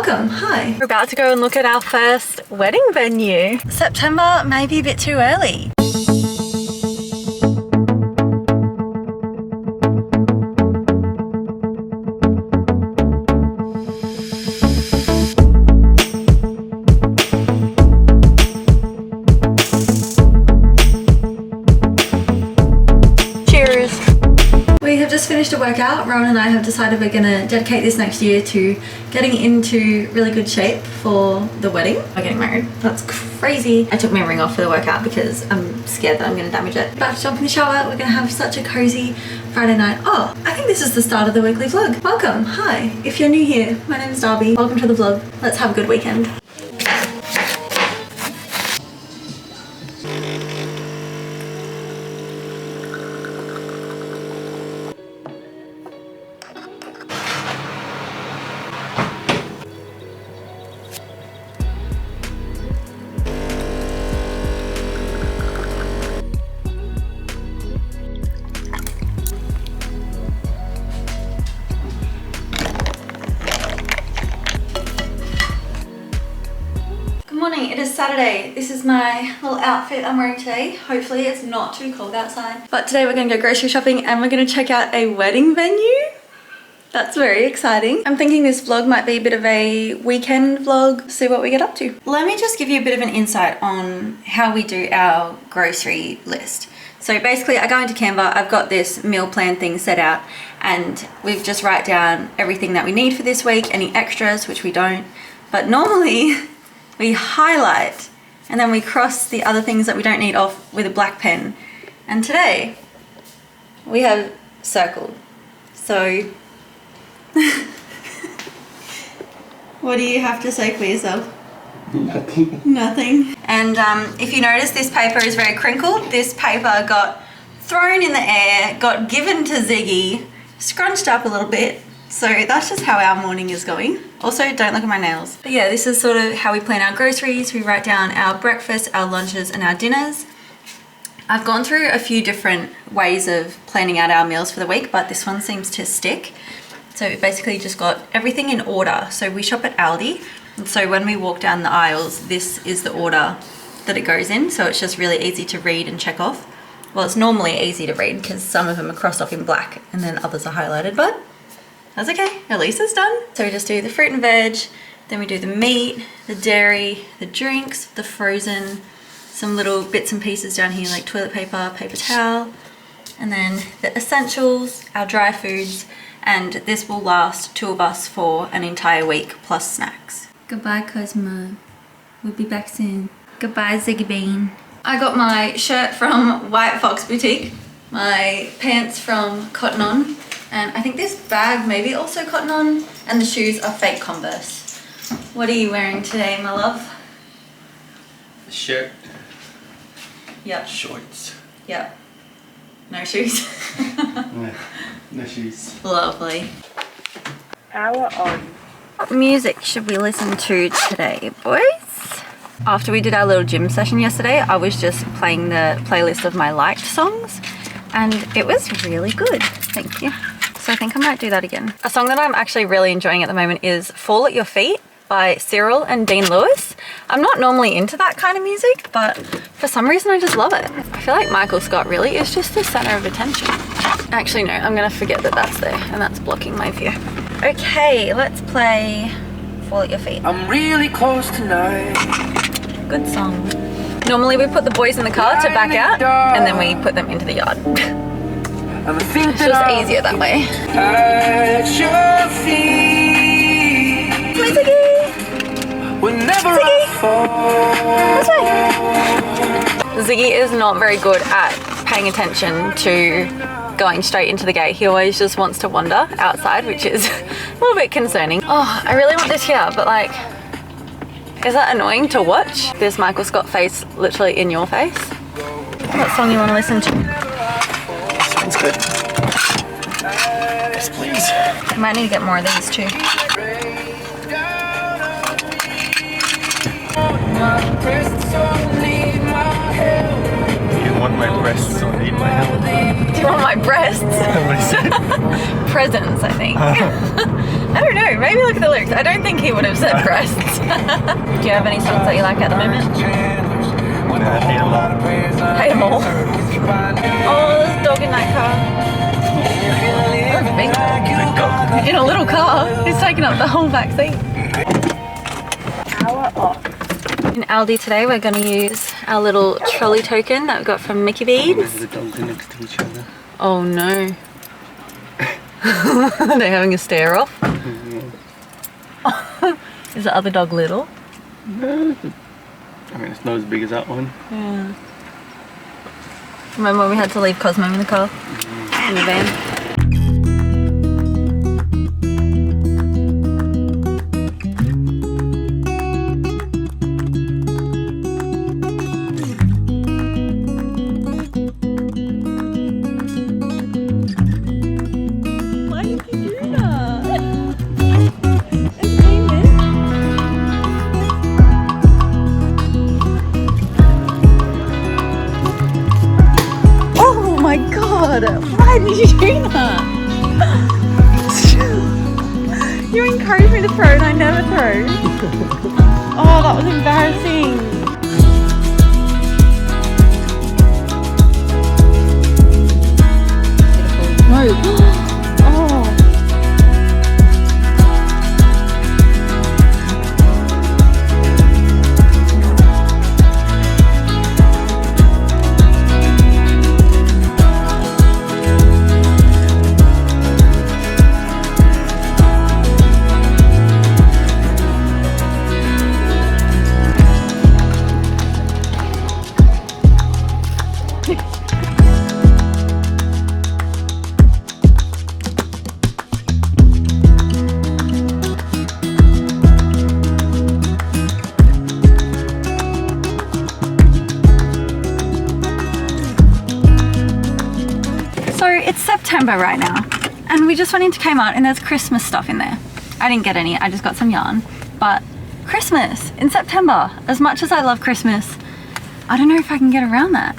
Welcome, hi. We're about to go and look at our first wedding venue. September may be a bit too early. Finished a workout. Rowan and I have decided we're gonna dedicate this next year to getting into really good shape for the wedding. We're getting married. That's crazy. I took my ring off for the workout because I'm scared that I'm gonna damage it. About to jump in the shower. We're gonna have such a cozy Friday night. Oh, I think this is the start of the weekly vlog. Welcome, hi. If you're new here, my name is Darby. Welcome to the vlog. Let's have a good weekend. It is Saturday. This is my little outfit I'm wearing today. Hopefully it's not too cold outside. But today we're gonna go grocery shopping and we're gonna check out a wedding venue. That's very exciting. I'm thinking this vlog might be a bit of a weekend vlog, see what we get up to. Let me just give you a bit of an insight on how we do our grocery list. So basically I go into Canva, I've got this meal plan thing set out and we've just write down everything that we need for this week, any extras, which we don't. But normally, we highlight and then we cross the other things that we don't need off with a black pen. And today we have circled. So what do you have to say for yourself? Nothing. Nothing. And if you notice, this paper is very crinkled. This paper got thrown in the air, got given to Ziggy, scrunched up a little bit. So that's just how our morning is going. Also, don't look at my nails. But yeah, this is sort of how we plan our groceries. We write down our breakfast, our lunches, and our dinners. I've gone through a few different ways of planning out our meals for the week, but this one seems to stick. So we basically just got everything in order. So we shop at Aldi. And so when we walk down the aisles, this is the order that it goes in. So it's just really easy to read and check off. Well, it's normally easy to read because some of them are crossed off in black and then others are highlighted, but that's okay, at least it's done. So we just do the fruit and veg, then we do the meat, the dairy, the drinks, the frozen, some little bits and pieces down here like toilet paper, paper towel, and then the essentials, our dry foods, and this will last two of us for an entire week plus snacks. Goodbye Cosmo, we'll be back soon. Goodbye Ziggy Bean. I got my shirt from White Fox Boutique, my pants from Cotton On, and I think this bag maybe also Cotton On, and the shoes are fake Converse. What are you wearing today, my love? A shirt. Yep. Shorts. Yep. No shoes. No shoes. Lovely. Hour on. What music should we listen to today, boys? After we did our little gym session yesterday, I was just playing the playlist of my liked songs, and it was really good. Thank you. So I think I might do that again. A song that I'm actually really enjoying at the moment is Fall at Your Feet by Cyril and Dean Lewis. I'm not normally into that kind of music, but for some reason I just love it. I feel like Michael Scott really is just the center of attention. Actually no, I'm gonna forget that that's there and that's blocking my view. Okay, let's play Fall at Your Feet. I'm really close tonight. Good song. Normally we put the boys in the car to back out and then we put them into the yard. It's just easier that way. At your feet. Come on, Ziggy! Whenever Ziggy! I fall. This way. Ziggy is not very good at paying attention to going straight into the gate. He always just wants to wander outside, which is a little bit concerning. Oh, I really want this here, but like, is that annoying to watch? There's Michael Scott face literally in your face. What song you want to listen to? Sounds good. Yes, please. I might need to get more of these too. You want my breasts or need my help? Do you want my breasts? What is it? Presents, I think. I don't know, maybe look at the lyrics. I don't think he would have said breasts. Do you have any songs that you like at the moment? Hate 'em all. Hate 'em all. Oh, there's a dog in that car. That's a big dog. Big dog. In a little car. He's taking up the whole back seat. Power off. In Aldi today, we're going to use our little trolley token that we got from Mickey Beads. The dogs are next to each other. Oh no. They're having a stare off. Is the other dog little? No. I mean, it's not as big as that one. Yeah. Remember when we had to leave Cosmo in the car? In the van? Why did you do that? Oh my god! Why did you do that? You encouraged me to throw and I never throw. Oh, that was embarrassing. No. Oh. So it's September right now, and we just went into Kmart and there's Christmas stuff in there. I didn't get any, I just got some yarn. But Christmas in September, as much as I love Christmas, I don't know if I can get around that.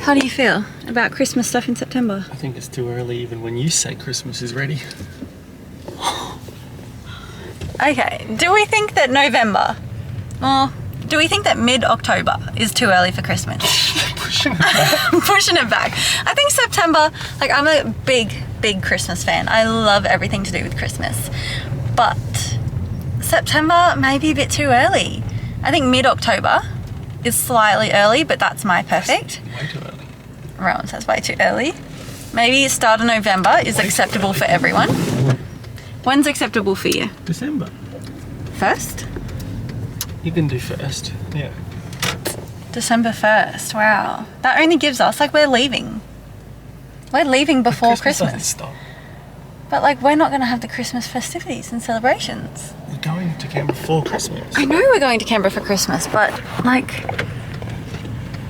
How do you feel about Christmas stuff in September? I think it's too early even when you say Christmas is ready. Okay, do we think that November, or do we think that mid-October is too early for Christmas? Pushing it back. Pushing it back. I think September, like I'm a big Christmas fan. I love everything to do with Christmas. But September may be a bit too early. I think mid-October is slightly early, but that's my perfect. Way too early. Rowan says way too early. Maybe start of November is acceptable for everyone. When's acceptable for you? December. First? You can do first. Yeah. December 1st, wow. That only gives us, like we're leaving. We're leaving before Christmas doesn't Christmas. stop. But like we're not going to have the Christmas festivities and celebrations. We're going to Canberra for Christmas. I know we're going to Canberra for Christmas, but like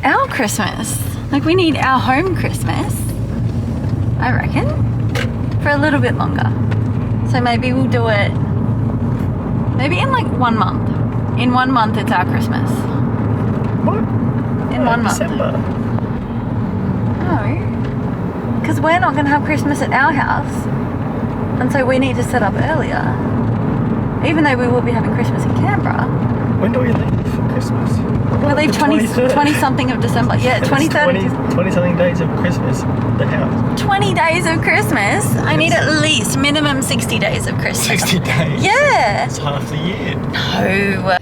our Christmas, like we need our home Christmas, I reckon, for a little bit longer. So maybe we'll do it maybe in like 1 month. In 1 month it's our Christmas. What? In 1 month. December. No, because we're not going to have Christmas at our house, and so we need to set up earlier. Even though we will be having Christmas in Canberra. When do we leave for Christmas? We leave 20 something of December. Yeah, 23rd. 20 something days of Christmas, the house. 20 days of Christmas. I need at least minimum 60 days of Christmas. 60 days? Yeah. That's half the year. No.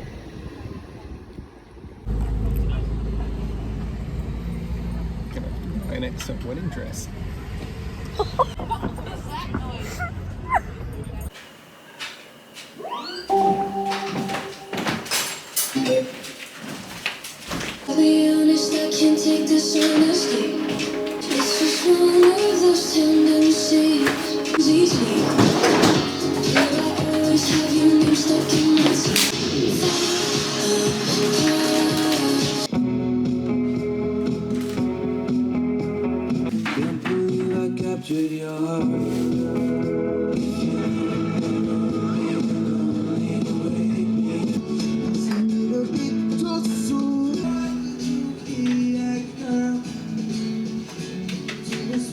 An excellent wedding dress. I'll be honest, I can't take this honesty. It's just one of those tendencies. Easy. Yeah, I always have your name stuck in my Can't believe I captured your heart.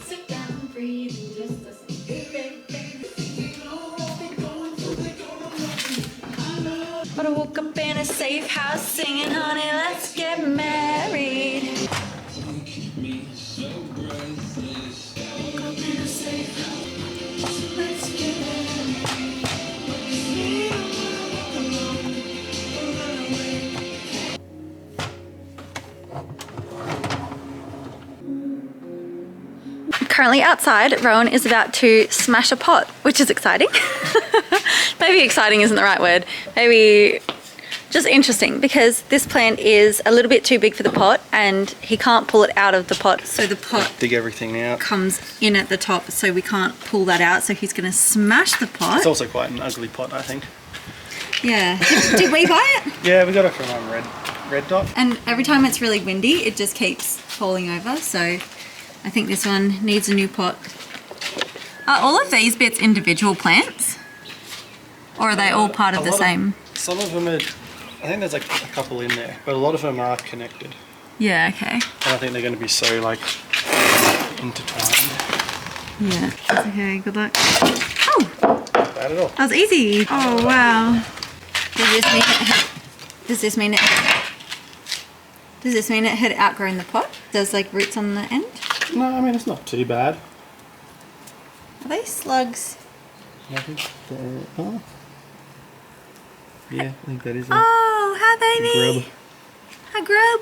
Sit down, breathe, and just listen. But I woke up in a safe house singing, honey, let's get married. Currently outside, Rowan is about to smash a pot, which is exciting. Maybe exciting isn't the right word. Maybe just interesting, because this plant is a little bit too big for the pot and he can't pull it out of the pot. So the pot Dig everything out. comes in at the top, so we can't pull that out. So he's going to smash the pot. It's also quite an ugly pot, I think. Yeah. Did we buy it? Yeah, we got it from Red Dot. And every time it's really windy, it just keeps falling over. So I think this one needs a new pot. Are all of these bits individual plants? Or are they all part of the same? Some of them are, I think there's like a couple in there, but a lot of them are connected. Yeah, okay. And I think they're going to be so like intertwined. Yeah. That's okay, good luck. Oh! Not bad at all. That was easy. Oh, wow. Does this mean it had outgrown the pot? There's like roots on the end? No, I mean, it's not too bad. Are they slugs? I think oh. Yeah, I think that is a Oh, hi baby. grub. Hi grub.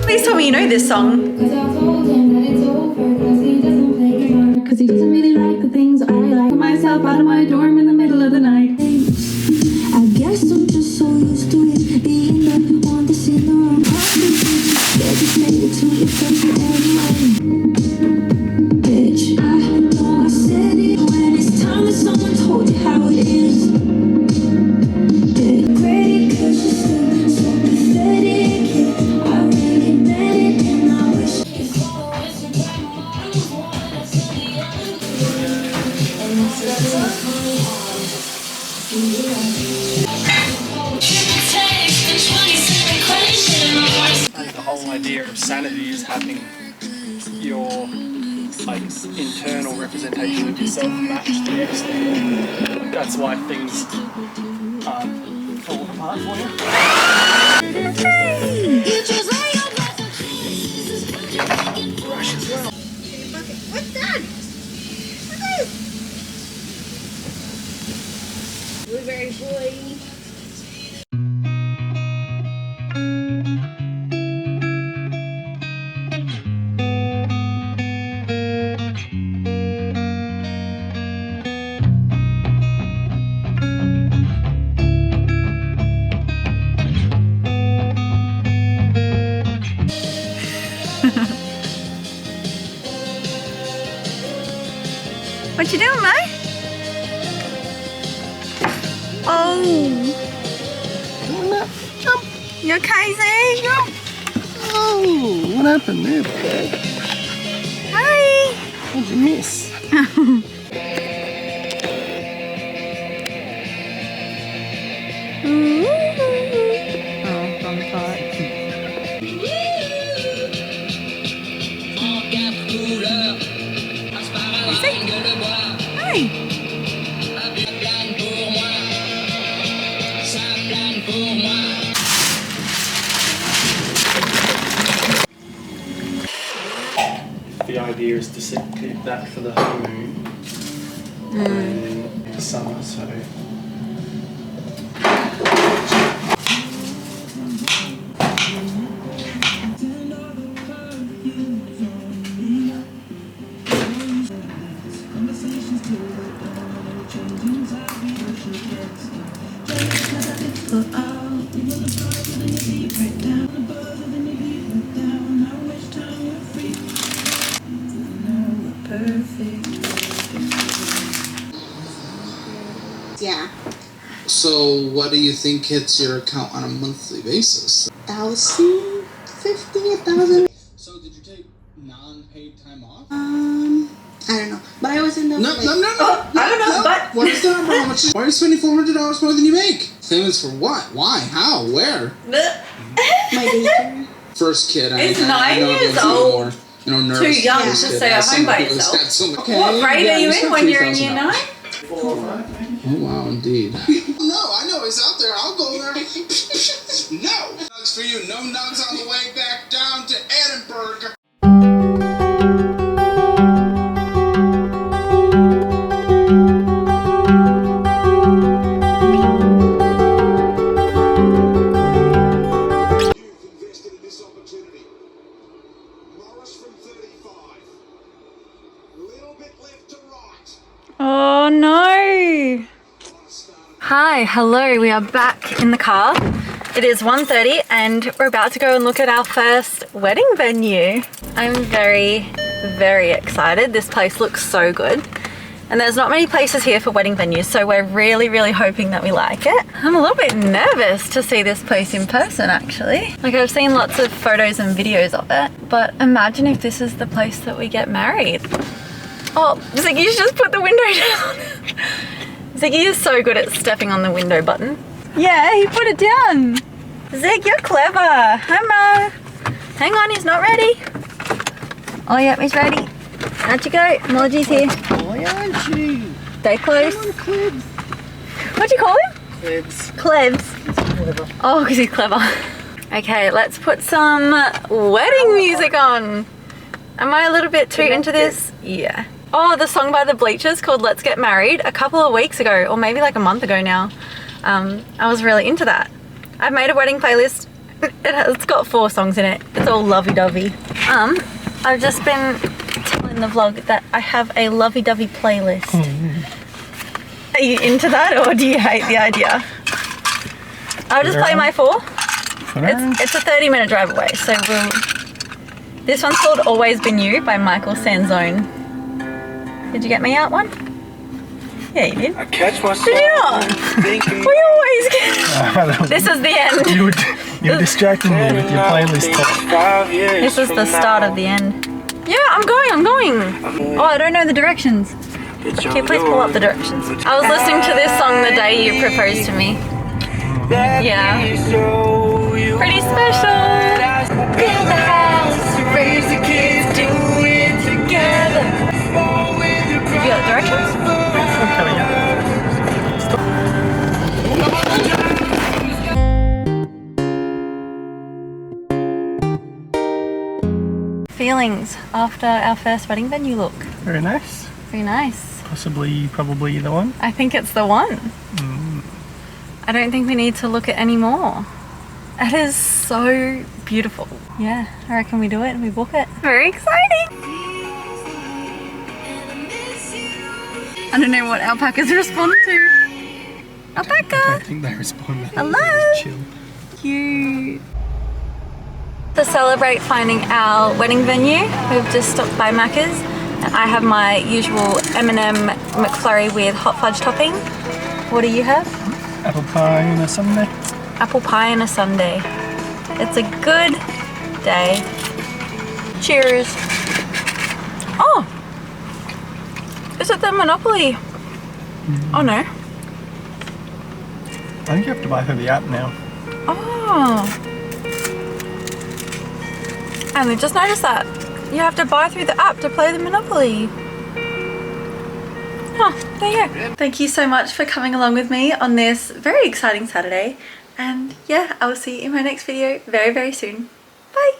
Please tell me you know this song. Cause I told him that it's over, cause he doesn't play guitar. Cause he doesn't really like the things I like. Myself out of my dorm in the middle of the night. I guess I'm just so used to it, being the one that's in the wrong place. Yeah, just made it to your country anyway. Bitch, I know I said it when it's time that someone told you how it is. Great, cause you're still so pathetic. Yeah, I really meant it, and I wish it's always a time I was one of the other two. And that's I think the whole idea of sanity is having your like internal representation of yourself matched to external. That's why things fall apart for you. You just lay your breath and Brush as well. What's that? What's this? Blueberry boy. What you doing, mate? Oh. Jump! You okay, Z? Oh, what happened there, bro? Hi. What'd you miss? Oh, wrong part. Hi. The idea is to keep that for the honeymoon and summer, so Yeah. So what do you think hits your account on a monthly basis? 1,050, 1,000. So did you take non-paid time off? I don't know. But I was in the No. I don't know, but What is the number? How much? Why are you spending $400 more than you make? Famous for what? Why? How? Where? my daycare. First kid. It's I 9 know years everyone's a little old. more, you know, nervous. Too young first to kid. stay at As home by someone who's yourself. had so many- What grade yeah, are you you in spent when you're in year $3,000. 9? Oh wow, indeed. No, I know he's out there. I'll go there. No nugs for you. No nugs on the way back down to Edinburgh. Oh no! Hi, hello, we are back in the car. It is 1:30 and we're about to go and look at our first wedding venue. I'm very, very excited. This place looks so good. And there's not many places here for wedding venues, so we're really, really hoping that we like it. I'm a little bit nervous to see this place in person, actually. Like, I've seen lots of photos and videos of it, but imagine if this is the place that we get married. Oh, Ziggy's just put the window down. Ziggy is so good at stepping on the window button. Yeah, he put it down. Zig, you're clever. Hi, Mo. Hang on, he's not ready. Oh, yeah, he's ready. Out you go. Mology's here. Why aren't you? Stay close. Clebs. What'd you call him? Clebs. Klebs. Clever. Oh, because he's clever. Okay, let's put some wedding music on. Am I a little bit too into this? Yeah. Oh, the song by the Bleachers called Let's Get Married a couple of weeks ago, or maybe like a month ago now. I was really into that. I've made a wedding playlist. It's got 4 songs in it. It's all lovey-dovey. I've just been telling the vlog that I have a lovey-dovey playlist. Are you into that, or do you hate the idea? I'll just play my 4. It's a 30-minute drive away, so this one's called Always Been You by Michael Sanzone. Did you get me out one? Yeah, you did. I catch myself Did you not? thinking We always get... This is the end. You're distracting me with your playlist talk. 5 years This is from the start now. of the end. Yeah, I'm going. Oh, I don't know the directions. Can you please pull up the directions? I was listening to this song the day you proposed to me. Yeah. Pretty special. Build the house, raise the kids, do it together. You got directions? Feelings after our first wedding venue look? Very nice. Very nice. Probably the one. I think it's the one. I don't think we need to look at any more. It is so beautiful. Yeah, I reckon we do it and we book it. Very exciting. I don't know what alpacas respond to. I Alpaca! don't think they respond. Hello! Chill. Cute. To celebrate finding our wedding venue, we've just stopped by Macca's. And I have my usual M&M McFlurry with hot fudge topping. What do you have? Apple pie on a Sunday. Apple pie and a sundae. It's a good day. Cheers. Oh! Is it the Monopoly? Oh no. I think you have to buy through the app now. Oh. I only just noticed that. You have to buy through the app to play the Monopoly. Oh, there you go. Thank you so much for coming along with me on this very exciting Saturday. And yeah, I will see you in my next video very, very soon. Bye.